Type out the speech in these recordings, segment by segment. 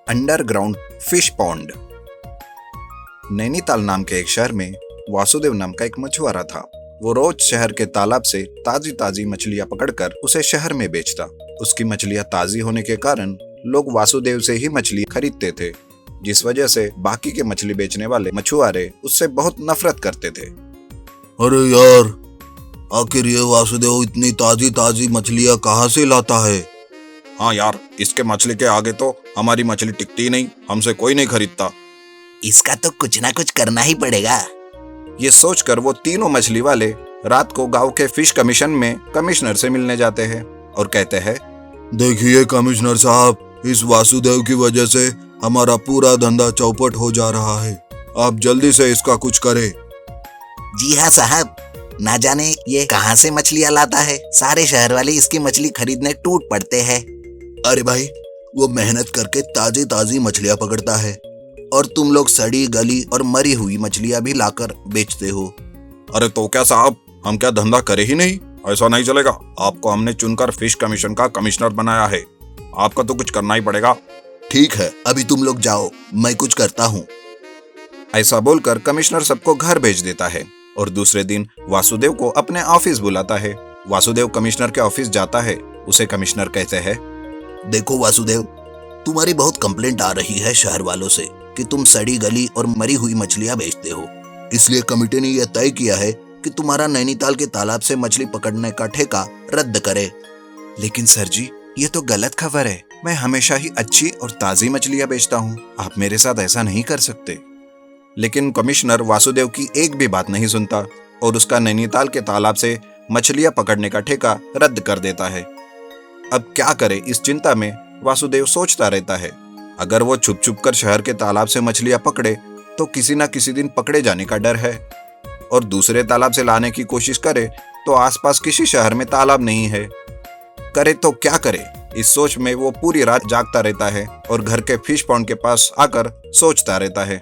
Underground fish pond. Nainital नाम के एक शहर में वासुदेव नाम का एक मछुआरा था। वो रोज शहर के तालाब से ताजी ताजी मछलियां पकड़कर उसे शहर में बेचता। उसकी मछलियां ताजी होने के कारण लोग वासुदेव से ही मछली खरीदते थे, जिस वजह से बाकी के मछली बेचने वाले मछुआरे उससे बहुत नफरत करते थे। अरे यार, आखिर ये वासुदेव इतनी ताजी ताजी मछलियां कहाँ से लाता है? हाँ यार, इसके मछली के आगे तो हमारी मछली टिकती नहीं, हमसे कोई नहीं खरीदता। इसका तो कुछ ना कुछ करना ही पड़ेगा। ये सोचकर वो तीनों मछली वाले रात को गांव के फिश कमीशन में कमिश्नर से मिलने जाते हैं और कहते हैं, देखिए कमिश्नर साहब, इस वासुदेव की वजह से हमारा पूरा धंधा चौपट हो जा रहा है। आप जल्दी से इसका कुछ करें। जी हाँ साहब, ना जाने ये कहाँ से मछलियाँ लाता है। सारे शहर वाले इसकी मछली खरीदने टूट पड़ते हैं। अरे भाई, वो मेहनत करके ताजी ताजी मछलियां पकड़ता है और तुम लोग सड़ी गली और मरी हुई मछलियां भी लाकर बेचते हो। अरे तो क्या साहब, हम क्या धंधा करे ही नहीं? ऐसा नहीं चलेगा। आपको हमने चुनकर फिश कमीशन का कमिश्नर बनाया है, आपका तो कुछ करना ही पड़ेगा। ठीक है, अभी तुम लोग जाओ, मैं कुछ करता हूँ। ऐसा बोलकर कमिश्नर सबको घर भेज देता है और दूसरे दिन वासुदेव को अपने ऑफिस बुलाता है। वासुदेव कमिश्नर के ऑफिस जाता है। उसे कमिश्नर कहते हैं, देखो वासुदेव, तुम्हारी बहुत कंप्लेंट आ रही है शहर वालों से कि तुम सड़ी गली और मरी हुई मछलियां बेचते हो। इसलिए कमेटी ने यह तय किया है कि तुम्हारा नैनीताल के तालाब से मछली पकड़ने का ठेका रद्द करे। लेकिन सर जी, ये तो गलत खबर है। मैं हमेशा ही अच्छी और ताजी मछलियां बेचता हूँ, आप मेरे साथ ऐसा नहीं कर सकते। लेकिन कमिश्नर वासुदेव की एक भी बात नहीं सुनता और उसका नैनीताल के तालाब से मछलियां पकड़ने का ठेका रद्द कर देता है। अब क्या करे, इस चिंता में वासुदेव सोचता रहता है। अगर वो छुप छुप कर शहर के तालाब से मछलियां पकड़े तो किसी न किसी दिन पकड़े जाने का डर है, और दूसरे तालाब से लाने की कोशिश करे तो आसपास किसी शहर में तालाब नहीं है। करे तो क्या करे, इस सोच में वो पूरी रात जागता रहता है और घर के फिश पॉन्ड के पास आकर सोचता रहता है।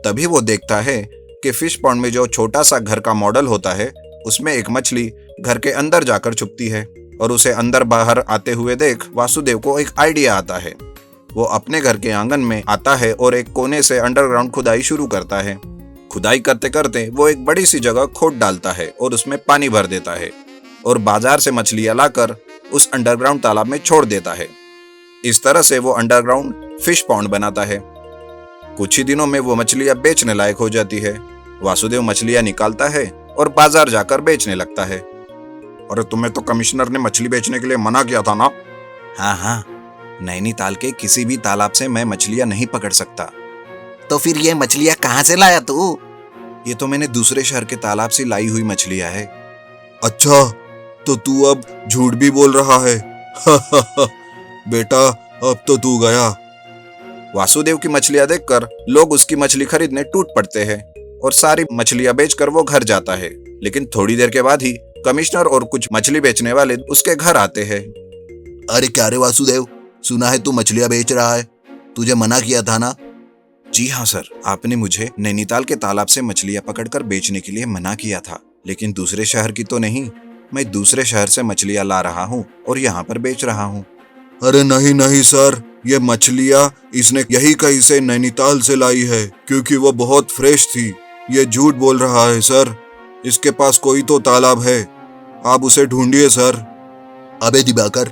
तभी वो देखता है कि फिश पॉन्ड में जो छोटा सा घर का मॉडल होता है, उसमें एक मछली घर के अंदर जाकर छुपती है और उसे अंदर बाहर आते हुए देख वासुदेव को एक आइडिया आता है। वो अपने घर के आंगन में आता है और एक कोने से अंडरग्राउंड खुदाई शुरू करता है। खुदाई करते करते वो एक बड़ी सी जगह खोद डालता है और उसमें पानी भर देता है और बाजार से मछलियां लाकर उस अंडरग्राउंड तालाब में छोड़ देता है। इस तरह से वो अंडरग्राउंड फिश पॉन्ड बनाता है। कुछ ही दिनों में वो मछलियां बेचने लायक हो जाती है। वासुदेव मछलियां निकालता है और बाजार जाकर बेचने लगता है। अरे तुम्हें तो कमिश्नर ने मछली बेचने के लिए मना किया था ना? हाँ, नैनीताल के किसी भी तालाब से मैं मछलियां नहीं पकड़ सकता। तो फिर ये मछलियाँ कहाँ से लाया तू? ये तो मैंने दूसरे शहर के तालाब से लाई हुई मछलियां है। अच्छा, तो तू अब झूठ भी बोल रहा है? बेटा, अब तो तू गया। वासुदेव की मछलियां देखकर लोग उसकी मछली खरीदने टूट पड़ते हैं और सारी मछलियां बेचकर वो घर जाता है। लेकिन थोड़ी देर के बाद ही कमिश्नर और कुछ मछली बेचने वाले उसके घर आते हैं। अरे क्या रे वासुदेव, सुना है तू मछलियां बेच रहा है? तुझे मना किया था ना? जी हाँ सर, आपने मुझे नैनीताल के तालाब से मछलियां पकड़कर बेचने के लिए मना किया था, लेकिन दूसरे शहर की तो नहीं। मैं दूसरे शहर से मछलियां ला रहा हूँ और यहाँ पर बेच रहा हूँ। अरे नहीं नहीं सर, ये मछलियां इसने यही कहीं से नैनीताल से लाई है, क्योंकि वो बहुत फ्रेश थी। ये झूठ बोल रहा है सर। इसके पास कोई तो तालाब है, आप उसे ढूंढिए सर। अबे दिवाकर,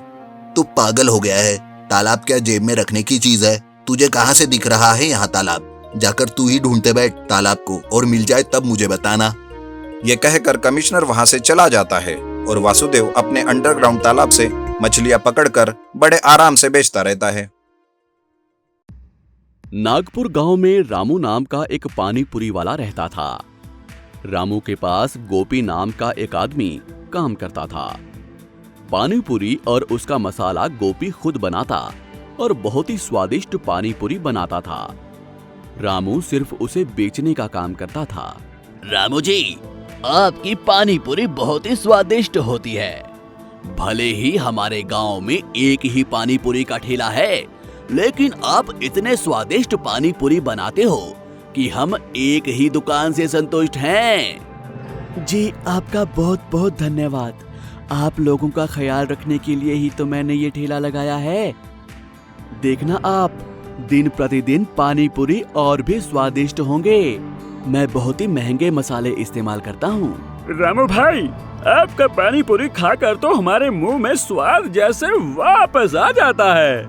तू पागल हो गया है? तालाब क्या जेब में रखने की चीज है? तुझे कहाँ से दिख रहा है यहाँ तालाब? जाकर तू ही ढूंढते बैठ तालाब को, और मिल जाए तब मुझे बताना। ये कहकर कमिश्नर वहां से चला जाता है और वासुदेव अपने अंडरग्राउंड तालाब से मछलियां पकड़कर बड़े आराम से बेचता रहता है। नागपुर गांव में रामू नाम का एक पानी पूरी वाला रहता था। रामू के पास गोपी नाम का एक आदमी काम करता था। पानी पूरी और उसका मसाला गोपी खुद बनाता और बहुत ही स्वादिष्ट पानी पूरी बनाता था। रामू सिर्फ उसे बेचने का काम करता था। रामू जी, आपकी पानी पूरी बहुत ही स्वादिष्ट होती है। भले ही हमारे गांव में एक ही पानी पूरी का ठेला है, लेकिन आप इतने स्वादिष्ट पानी पूरी बनाते हो कि हम एक ही दुकान से संतुष्ट हैं। जी, आपका बहुत बहुत धन्यवाद। आप लोगों का ख्याल रखने के लिए ही तो मैंने ये ठेला लगाया है। देखना आप, दिन प्रतिदिन पानी पूरी और भी स्वादिष्ट होंगे। मैं बहुत ही महंगे मसाले इस्तेमाल करता हूँ। रामू भाई, आपका पानी पूरी खाकर तो हमारे मुंह में स्वाद जैसे वापस आ जाता है।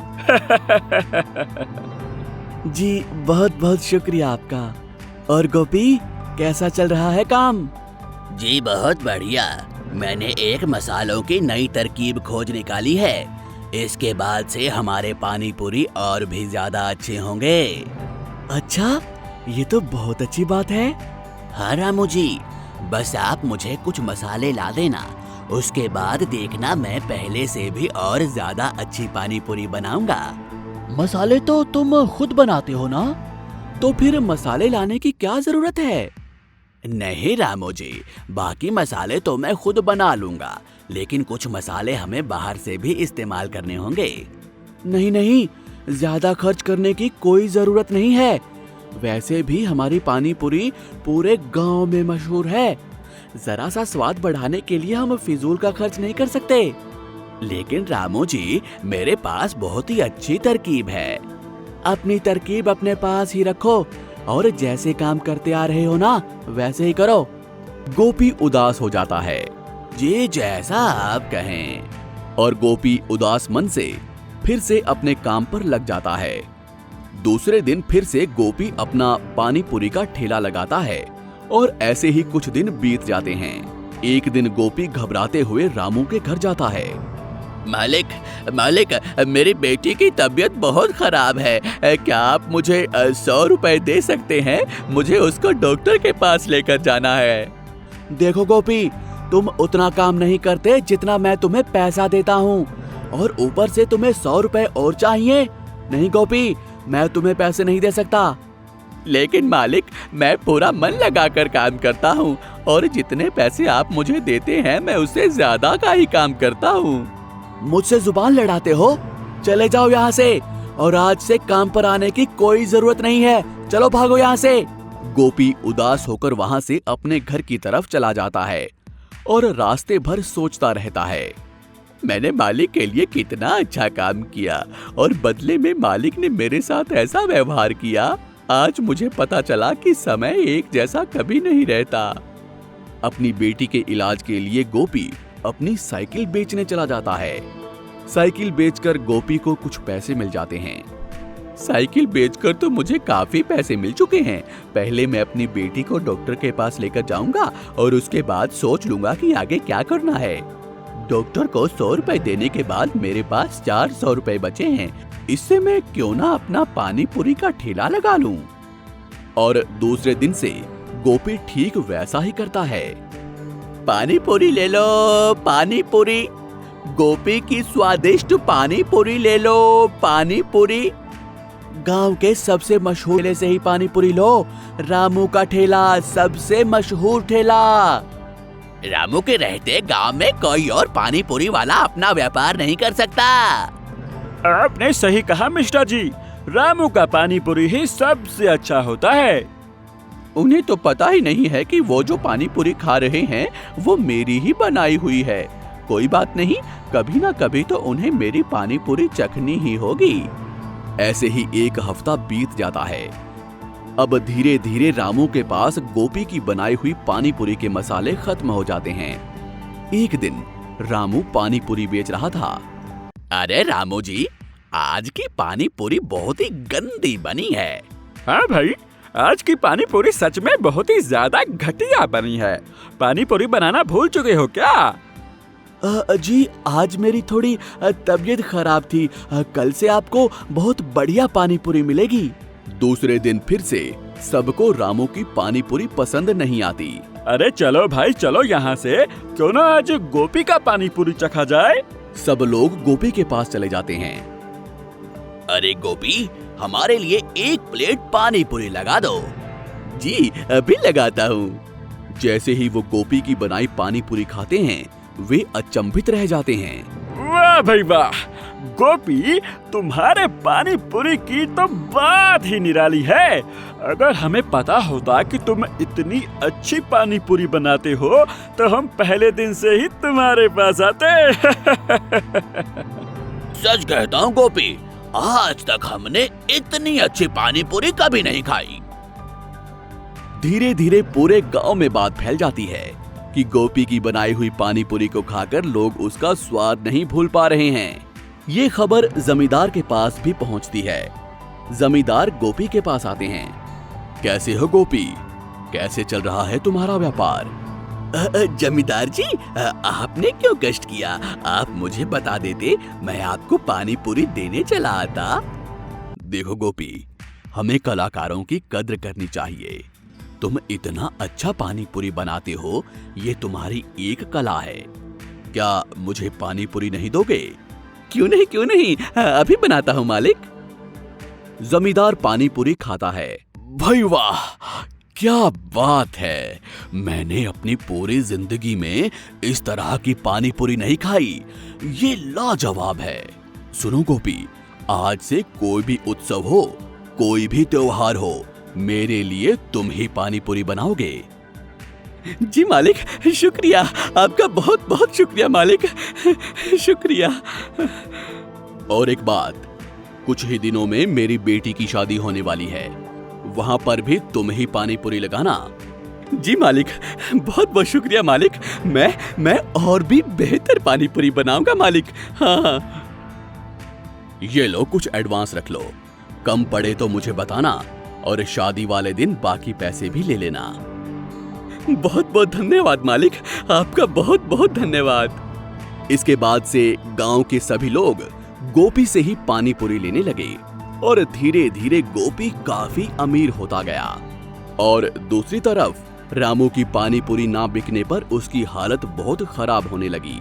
जी बहुत बहुत शुक्रिया आपका। और गोपी, कैसा चल रहा है काम? जी बहुत बढ़िया। मैंने एक मसालों की नई तरकीब खोज निकाली है। इसके बाद से हमारे पानी पूरी और भी ज्यादा अच्छे होंगे। अच्छा, ये तो बहुत अच्छी बात है। हाँ रामू जी, बस आप मुझे कुछ मसाले ला देना। उसके बाद देखना मैं पहले से भी और ज्यादा अच्छी पानी पूरी बनाऊंगा। मसाले तो तुम खुद बनाते हो ना, तो फिर मसाले लाने की क्या जरूरत है? नहीं रामू जी, बाकी मसाले तो मैं खुद बना लूंगा, लेकिन कुछ मसाले हमें बाहर से भी इस्तेमाल करने होंगे। नहीं नहीं, ज्यादा खर्च करने की कोई जरूरत नहीं है। वैसे भी हमारी पानी पूरी पूरे गांव में मशहूर है। जरा सा स्वाद बढ़ाने के लिए हम फिजूल का खर्च नहीं कर सकते। लेकिन रामू जी, मेरे पास बहुत ही अच्छी तरकीब है। अपनी तरकीब अपने पास ही रखो और जैसे काम करते आ रहे हो ना, वैसे ही करो। गोपी उदास हो जाता है। जी जैसा आप कहें। और गोपी उदास मन से फिर से अपने काम पर लग जाता है। दूसरे दिन फिर से गोपी अपना पानी पूरी का ठेला लगाता है और ऐसे ही कुछ दिन बीत जाते हैं। एक दिन गोपी घबराते हुए रामू के घर जाता है। मालिक, मेरी बेटी की तबीयत बहुत खराब है। क्या आप मुझे 100 रुपए दे सकते हैं? मुझे उसको डॉक्टर के पास लेकर जाना है। देखो गोपी, तुम उतना काम नहीं करते जितना मैं तुम्हें पैसा देता हूँ, और ऊपर से तुम्हें 100 रुपए और चाहिए। नहीं गोपी, मैं तुम्हें पैसे नहीं दे सकता। लेकिन मालिक, मैं पूरा मन लगाकर काम करता हूँ और जितने पैसे आप मुझे देते हैं मैं उससे ज्यादा का ही काम करता हूँ। मुझसे जुबान लड़ाते हो? चले जाओ यहाँ से, और आज से काम पर आने की कोई जरूरत नहीं है। चलो भागो यहाँ से। गोपी उदास होकर वहाँ से अपने घर की तरफ चला जाता है और रास्ते भर सोचता रहता है। मैंने मालिक के लिए कितना अच्छा काम किया और बदले में मालिक ने मेरे साथ ऐसा व्यवहार किया। आज मुझे पता चला कि समय एक जैसा कभी नहीं रहता। अपनी बेटी के इलाज के लिए गोपी अपनी साइकिल बेचने चला जाता है। साइकिल बेचकर गोपी को कुछ पैसे मिल जाते हैं। साइकिल बेचकर तो मुझे काफी पैसे मिल चुके हैं। पहले मैं अपनी बेटी को डॉक्टर के पास लेकर जाऊंगा और उसके बाद सोच लूंगा कि आगे क्या करना है। डॉक्टर को 100 रुपए देने के बाद मेरे पास 400 रुपए बचे हैं। इससे मैं क्यों ना अपना पानी पूरी का ठेला लगा लूं। और दूसरे दिन से गोपी ठीक वैसा ही करता है। पानी पूरी ले लो, पानी पूरी। गोपी की स्वादिष्ट पानी पूरी ले लो, पानी पूरी। गांव के सबसे मशहूर ठेले से ही पानी पूरी लो। रामू का ठेला सबसे मशहूर ठेला। रामू के रहते गांव में कोई और पानी पूरी वाला अपना व्यापार नहीं कर सकता। आपने सही कहा मिस्टर जी, रामू का पानी पूरी ही सबसे अच्छा होता है। उन्हें तो पता ही नहीं है कि वो जो पानी पूरी खा रहे हैं वो मेरी ही बनाई हुई है। कोई बात नहीं, कभी ना कभी तो उन्हें मेरी पानी पूरी चखनी ही होगी। ऐसे ही एक हफ्ता बीत जाता है। अब धीरे धीरे रामू के पास गोपी की बनाई हुई पानी पूरी के मसाले खत्म हो जाते हैं। एक दिन रामू पानी पूरी बेच रहा था। अरे रामू जी, आज की पानी पूरी बहुत ही गंदी बनी है। हाँ भाई, आज की पानी पूरी सच में बहुत ही ज्यादा घटिया बनी है। पानी पूरी बनाना भूल चुके हो क्या? जी, आज मेरी थोड़ी तबीयत खराब थी। कल से आपको बहुत बढ़िया पानी पूरी मिलेगी। दूसरे दिन फिर से सबको रामू की पानी पूरी पसंद नहीं आती। अरे चलो भाई, चलो यहाँ से। क्यों ना आज गोपी का पानी पूरी चखा जाए। सब लोग गोपी के पास चले जाते हैं। अरे गोपी, हमारे लिए 1 प्लेट पानी पूरी लगा दो। जी अभी लगाता हूँ। जैसे ही वो गोपी की बनाई पानी पूरी खाते हैं, वे अचंभित रह जाते हैं। वाह भाई वाह, गोपी, तुम्हारे पानी पूरी की तो बात ही निराली है। अगर हमें पता होता कि तुम इतनी अच्छी पानी पूरी बनाते हो तो हम पहले दिन से ही तुम्हारे पास आते। सच कहता हूँ गोपी, आज तक हमने इतनी अच्छी पानी पूरी कभी नहीं खाई। धीरे धीरे पूरे गांव में बात फैल जाती है कि गोपी की बनाई हुई पानी पूरी को खाकर लोग उसका स्वाद नहीं भूल पा रहे हैं। ये खबर जमींदार के पास भी पहुंचती है। जमींदार गोपी के पास आते हैं। कैसे हो गोपी, कैसे चल रहा है तुम्हारा व्यापार? जमींदार जी, आपने क्यों कष्ट किया? आप मुझे बता देते, मैं आपको पानी पूरी देने चला आता। देखो गोपी, हमें कलाकारों की कद्र करनी चाहिए। तुम इतना अच्छा पानी पूरी बनाते हो, ये तुम्हारी एक कला है। क्या मुझे पानी पूरी नहीं दोगे? क्यों नहीं, अभी बनाता हूँ मालिक। जमींदार पानी पूरी खाता है। भाई वाह, क्या बात है! मैंने अपनी पूरी जिंदगी में इस तरह की पानी पूरी नहीं खाई। ये लाजवाब है। सुनो गोपी, आज से कोई भी उत्सव हो, कोई भी त्योहार हो, मेरे लिए तुम ही पानी पूरी बनाओगे। जी मालिक, शुक्रिया, आपका बहुत बहुत शुक्रिया मालिक, शुक्रिया। और एक बात, कुछ ही दिनों में मेरी बेटी की शादी होने वाली है, वहां पर भी तुम ही पानी पूरी लगाना। जी मालिक, बहुत बहुत शुक्रिया मालिक, मैं और भी बेहतर पानी पूरी बनाऊंगा मालिक। हाँ। ये लो, कुछ एडवांस रख लो, कम पड़े तो मुझे बताना, और शादी वाले दिन बाकी पैसे भी ले लेना। बहुत बहुत धन्यवाद मालिक, आपका बहुत बहुत धन्यवाद। इसके बाद से गांव के सभी लोग गोपी से ही पानी पूरी लेने लगे और धीरे धीरे गोपी काफी अमीर होता गया। और दूसरी तरफ रामू की पानी पूरी ना बिकने पर उसकी हालत बहुत खराब होने लगी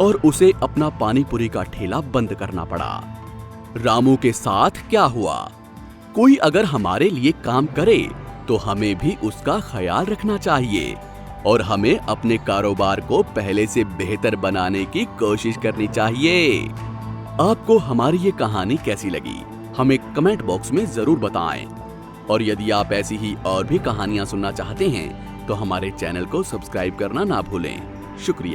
और उसे अपना पानी पूरी का ठेला बंद करना पड़ा। रामू के साथ क्या हुआ? कोई अगर हमारे लिए काम करे तो हमें भी उसका ख्याल रखना चाहिए और हमें अपने कारोबार को पहले से बेहतर बनाने की कोशिश करनी चाहिए। आपको हमारी ये कहानी कैसी लगी, हमें कमेंट बॉक्स में जरूर बताएं। और यदि आप ऐसी ही और भी कहानियां सुनना चाहते हैं तो हमारे चैनल को सब्सक्राइब करना ना भूलें। शुक्रिया।